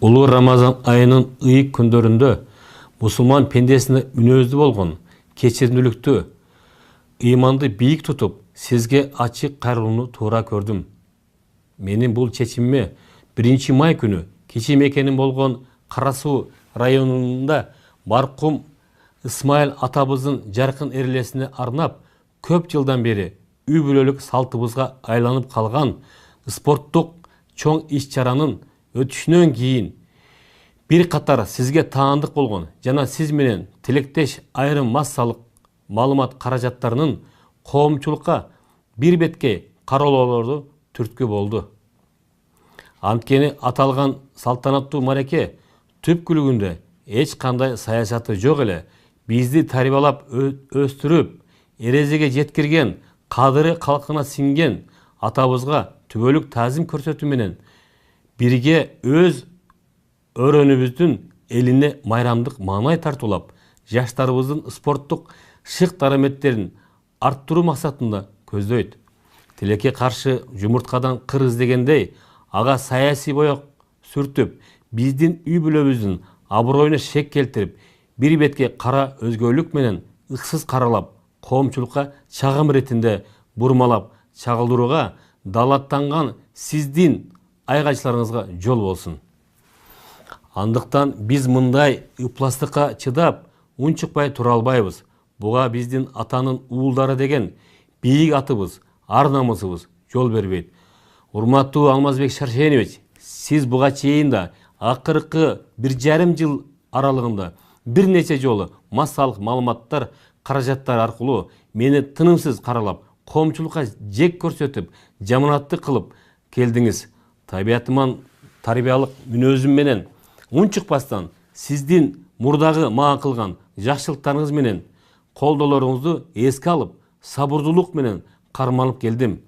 Улуу Рамазан айынын ыйык күндөрүндө мусулман пендесине мүнөздүү болгон, кечиримдүүлүктүү, ыйманды бийик тутуп, сизге ачык кайрылууну туура көрдүм. Менин бул чечимиме 1-май күнү кичи мекеним болгон Кара Суу районунда маркум Исмайыл атабыздын жаркын эрелесине арнап, көп жылдан бери үй бүлөлүк салтыбызга айланып калган спорттук чоң иш-чаранын өтүшүнөн кийин бир катар сизге таандык болгон жана сиз менен тилектеш айрым массалык маалымат каражаттарынын коомчулукка бир беткей кароолоолорду түрткү болду. Анткени аталган салтанаттуу мареке түпкүлүгүндө эч кандай саясаты жок эле, бизди тарбиялап өстүрүп, эрежеге жеткирген, кадыры калкына сиңген атабызга түбөлүк таазим көрсөтүү менен бирге өз өрөөнүбүздүн элине майрамдык маанай тартуулап, жаштарыбыздын спорттук шык дараметтерин арттыруу максатында көздөйт. Тилекке каршы жумурткадан кыр издегендей, ага саясий боек сүртүп, биздин үй бүлөбүздүн аброюна шек келтирип, бир бетке кара өзгөлүк менен ыксыз каралап, коомчулукка чагым иретинде бурмалап чагылдырууга далаттанган сиздин айгачыларыңызга жол болсун. Андыктан биз мындай ыпластыкка чыдап, унчукпай тура албайбыз. Буга биздин атанын уулдары деген бийик атыбыз, ар намысыбыз жол бербейт. Урматтуу Алмазбек Шаршенович, сиз буга чейин да акыркы 1,5 жыл аралыгында бир нече жолу массалык маалыматтар каражаттары аркылуу мени тынымсыз каралап, коомчулукка жек көрсөтүп, жаманатты кылып келдиңиз. Табиятыман тарбиялык мүнөзүм менен унчукпастан сиздин мурдагы мага кылган жакшылыктарыңыз менен колдоолоруңузду эске алып, сабырдуулук менен карманып келдим.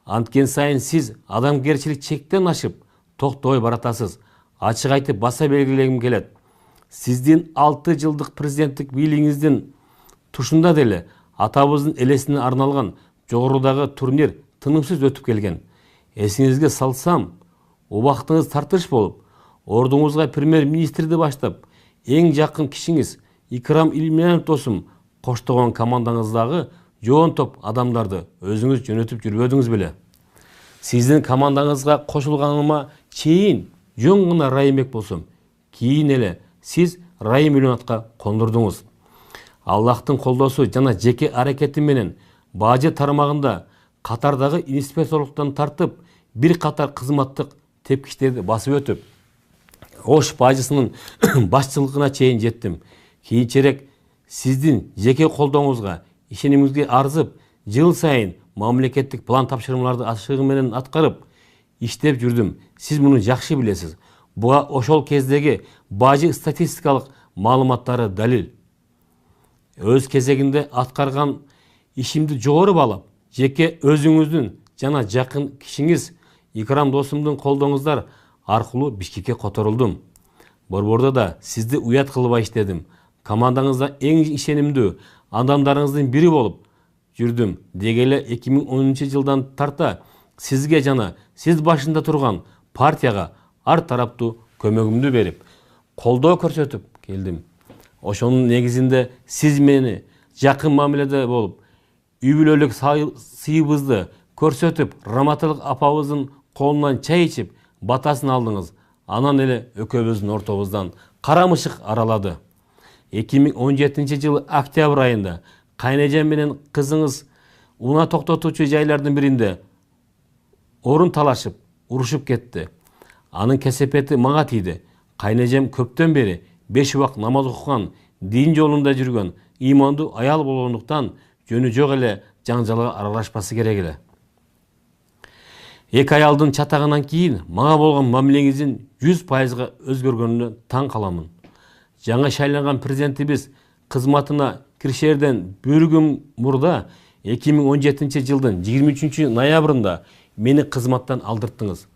Анткен сайын сиз адамгерчилик чектен ашып, токтобой баратасыз. Ачык айтып баса белгилегим келет. Сиздин 6 жылдык президенттик бийлигиңиздин тушунда деле атабыздын элесине арналган жогорудагы турнир тынымсыз өтүп келген. Эсиңизге салсам, убактыңыз тартыш болуп, ордуңузга премьер-министрди баштап, эң жакын кишиңиз Икрам Илменов досум коштогон командаңыздагы жоон топ адамдарды өзүңүз жөнөтүп жүрбөдүңүз беле? Сиздин командаңызга кошулганыма чейин жөн гана Райымбек болсом, кийин эле сиз Райым Миллионатка кондурдуңуз. Аллахтын колдосу жана жеке аракети менен бажы тармагында катардагы инспекторлуктан тартып, бир катар кызматтык тепкичтерди басып өтүп, Ош бажысынын башчылыгына чейин жеттим. Кийинчерээк сиздин жеке колдооңузга, ишенимиңизге арзып, жыл сайын мамлекеттик план тапшырмаларды ашыгы менен аткарып, иштеп жүрдүм. Сиз муну жакшы билесиз. Буга ошол кездеги бажы статистикалык маалыматтары далил. Өз кезегинде аткарган ишимди жогору баалап, жеке өзүңүздүн жана жакын кишиңиз Икрам досумдун колдооңуздар аркылуу Бишкекке которулдум. Борбордо да сизди уят кылбай иштедим. Командаңызда эң ишенимдүү адамдарыңыздын бири болуп жүрдүм. Дегеле 2010 жылдан тарта сизге жана сиз башында турган партияга ар тараптуу көмөгүмдү берип, колдоо көрсөтүп келдим. Ошонун негизинде сиз мени жакын мамиледе болуп, үй бүлөлүк сыйыбызды көрсөтүп, Раматылык апабыздын колунан чай ичип, батасын алдыңыз. Анан эле экөөбүздүн ортобуздан кара мышык аралады. 2017 жылы октябрь айында кайнежем менен кызыңыз унаа токтотуучу жайлардын биринде орун талашып, урушуп кетти. Анын кесепети мага тийди. Кайнежем көптөн бери 5 убак намаз окуган, дин жолунда жүргөн, ыймандуу аял болгондуктан жөнү жок эле жаңжалга аралашпасы керек эле. Эки аялдын чатагынан кийин мага болгон мамилеңиздин 100%га өзгөргөнүнө таң каламын. Жаңа шайланган президентибиз кызматына киришерден бир күн мурда 2017 жылдын 23 ноябрында мени кызматтан алдырттыңыз.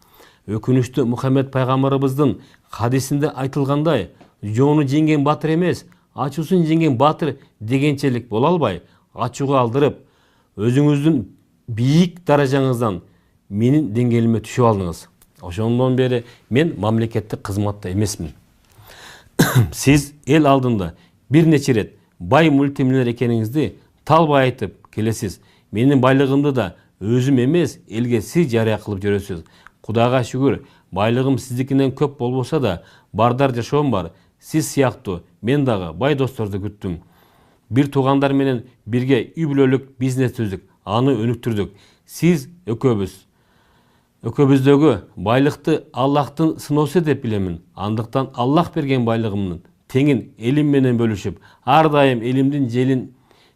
Өкүнүчтүү Мухаммед пайгамбарыбыздын хадисинде айтылгандай, жоону жеңген батыр эмес, ачуусун жеңген батыр дегенчелик боло албай, ачууга алдырып, өзүңүздүн бийик даражаңыздан менин деңгээлиме түшүп алдыңыз. Ошондон бери мен мамлекеттик кызматта эмесмин. Сиз эл алдында бир нече рет бай мультимиллионер экениңизди талбай айтып келесиз. Менин байлыгымды да өзүм эмес, элге сиз жарыя кылып жүрөсүз. Кудайга шүгүр, байлыгым сиздикинен көп болбосо да, бардар жашоом бар. Сиз сыяктуу мен дагы бай досторду күттүм. Бир туугандар менен бирге үй бүлөлүк бизнес түздүк, аны өнүктүрдүк. Сиз экөөбүздөгү байлыкты Аллахтын сыноосу деп билемин. Андыктан Аллах берген байлыгымдын теңин элим менен бөлүшүп, ар дайым элимдин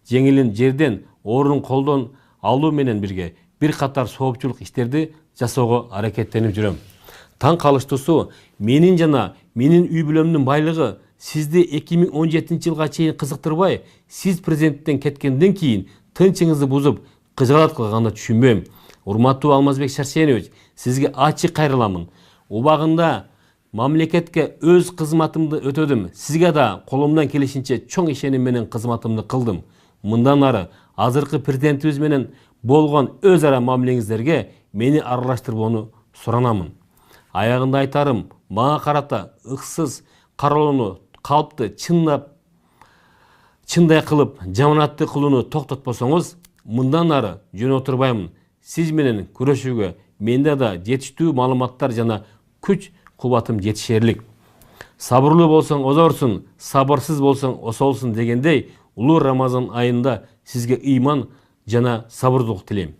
жеңилин жерден, орун колдон алуу менен бирге бир катар соопчулук иштерди жасоого аракеттенип жүрөм. Таң калыштуусу, менин жана менин үй бүлөмдүн байлыгы сизди 2017 жылга чейин кызыктырбай, сиз президенттен кеткенден кийин тынчыңызды бузуп, кыжаалат кылганды түшүнбөйм. Урматтуу Алмазбек Шаршенович, сизге ачык кайрыламын. Убагында мамлекетке өз кызматымды өтөдүм. Сизге да колумдан келишинче чоң ишеним менен кызматымды кылдым. Мындан ары азыркы президентибиз менен болгон өз ара мамилеңиздерге мени аралаштырбоону суранамын. Аягында айтарым, мага карата ыксыз каралууну калпты чындай кылып жаманатты кылууну токтотпосоңуз, мындан ары жөн отурбаймын. Сиз менен күрөшүүгө менде да жетиштүү маалыматтар жана күч кубатым жетишерлик. Сабырлуу болсоң озорсуң, сабырсыз болсоң осолсуң дегендей, улуу Рамазан айында сизге ыйман жана сабырдуулук тилейм.